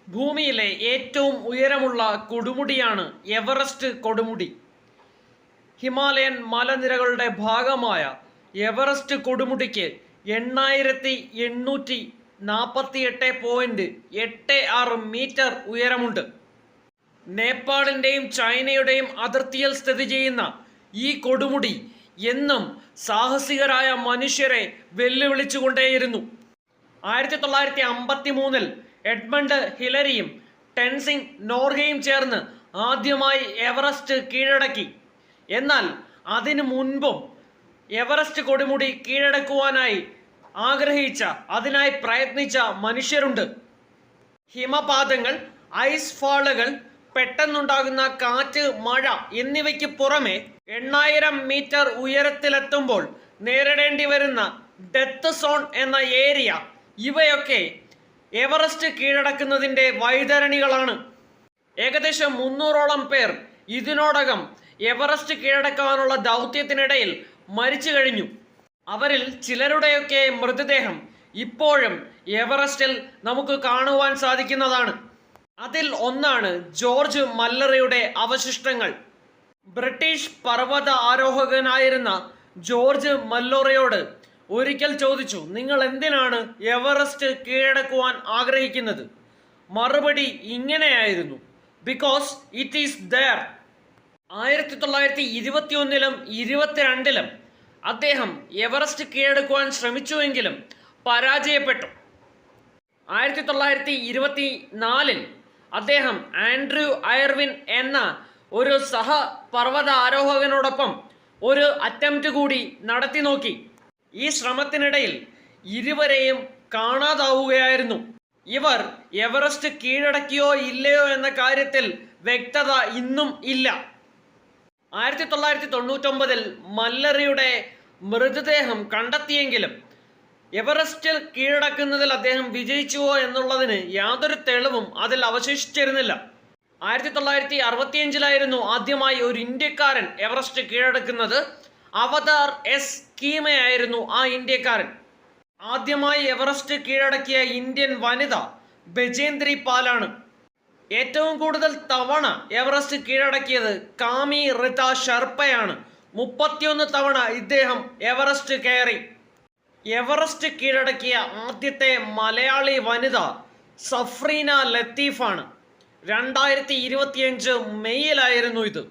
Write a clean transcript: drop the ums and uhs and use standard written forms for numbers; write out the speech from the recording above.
ഭൂമിയിലെ ഏറ്റവും ഉയരമുള്ള കൊടുമുടിയാണ് എവറസ്റ്റ് കൊടുമുടി. ഹിമാലയൻ മലനിരകളുടെ ഭാഗമായ എവറസ്റ്റ് കൊടുമുടിക്ക് 8848.86 മീറ്റർ ഉയരമുണ്ട്. നേപ്പാളിൻ്റെയും ചൈനയുടെയും അതിർത്തിയിൽ സ്ഥിതി ചെയ്യുന്ന ഈ കൊടുമുടി എന്നും സാഹസികരായ മനുഷ്യരെ വെല്ലുവിളിച്ചുകൊണ്ടേയിരുന്നു. 1953 എഡ്മണ്ട് ഹിലരിയും ടെൻസിംഗ് നോർഗയും ചേർന്ന് ആദ്യമായി എവറസ്റ്റ് കീഴടക്കി. എന്നാൽ അതിനു മുൻപും എവറസ്റ്റ് കൊടുമുടി കീഴടക്കുവാനായി അതിനായി പ്രയത്നിച്ച മനുഷ്യരുണ്ട്. ഹിമപാതങ്ങൾ, ഐസ് ഫാളുകൾ, പെട്ടെന്നുണ്ടാകുന്ന കാറ്റ്, മഴ എന്നിവയ്ക്ക് പുറമെ 8000 മീറ്റർ ഉയരത്തിലെത്തുമ്പോൾ നേരിടേണ്ടി വരുന്ന ഡെത്ത് സോൺ എന്ന ഏരിയ, ഇവയൊക്കെ എവറസ്റ്റ് കീഴടക്കുന്നതിൻ്റെ വൈതരണികളാണ്. ഏകദേശം 300ഓളം പേർ ഇതിനോടകം എവറസ്റ്റ് കീഴടക്കാനുള്ള ദൗത്യത്തിനിടയിൽ മരിച്ചു കഴിഞ്ഞു. അവരിൽ ചിലരുടെയൊക്കെ മൃതദേഹം ഇപ്പോഴും എവറസ്റ്റിൽ നമുക്ക് കാണുവാൻ സാധിക്കുന്നതാണ്. അതിൽ ഒന്നാണ് ജോർജ് മല്ലറിയുടെ അവശിഷ്ടങ്ങൾ. ബ്രിട്ടീഷ് പർവ്വത ആരോഹകനായിരുന്ന ജോർജ് മല്ലോറയോട് ഒരിക്കൽ ചോദിച്ചു, നിങ്ങൾ എന്തിനാണ് എവറസ്റ്റ് കീഴടക്കുവാൻ ആഗ്രഹിക്കുന്നത്? മറുപടി ഇങ്ങനെയായിരുന്നു, ബിക്കോസ് ഇറ്റ് ഈസ് ദെയർ. 1921-ലും 22-ലും അദ്ദേഹം എവറസ്റ്റ് കീഴടക്കുവാൻ ശ്രമിച്ചുവെങ്കിലും പരാജയപ്പെട്ടു. 1924-ൽ അദ്ദേഹം ആൻഡ്രൂ ഐർവിൻ എന്ന ഒരു സഹ പർവ്വത ആരോഹകനോടൊപ്പം ഒരു അറ്റംപ്റ്റ് കൂടി നടത്തി നോക്കി. ഈ ശ്രമത്തിനിടയിൽ ഇരുവരെയും കാണാതാവുകയായിരുന്നു. ഇവർ എവറസ്റ്റ് കീഴടക്കിയോ ഇല്ലയോ എന്ന കാര്യത്തിൽ വ്യക്തത ഇന്നും ഇല്ല. 1999-ൽ മല്ലറിയുടെ മൃതദേഹം കണ്ടെത്തിയെങ്കിലും എവറസ്റ്റ് കീഴടക്കുന്നതിൽ അദ്ദേഹം വിജയിച്ചുവോ എന്നുള്ളതിന് യാതൊരു തെളിവും അതിൽ അവശേഷിച്ചിരുന്നില്ല. 1965-ലായിരുന്നു ആദ്യമായി ഒരു ഇന്ത്യക്കാരൻ എവറസ്റ്റ് കീഴടക്കുന്നത്. അവതാർ എസ് കീമയായിരുന്നു ആ ഇന്ത്യക്കാരൻ. ആദ്യമായി എവറസ്റ്റ് കീഴടക്കിയ ഇന്ത്യൻ വനിത ബജേന്ദ്രി പാലാണ്. ഏറ്റവും കൂടുതൽ തവണ എവറസ്റ്റ് കീഴടക്കിയത് കാമി റിത ഷെർപ്പയാണ്. 31 തവണ ഇദ്ദേഹം എവറസ്റ്റ് കയറി. എവറസ്റ്റ് കീഴടക്കിയ ആദ്യത്തെ മലയാളി വനിത സഫ്രീന ലത്തീഫാണ്. 2025 മെയ്യിലായിരുന്നു ഇത്.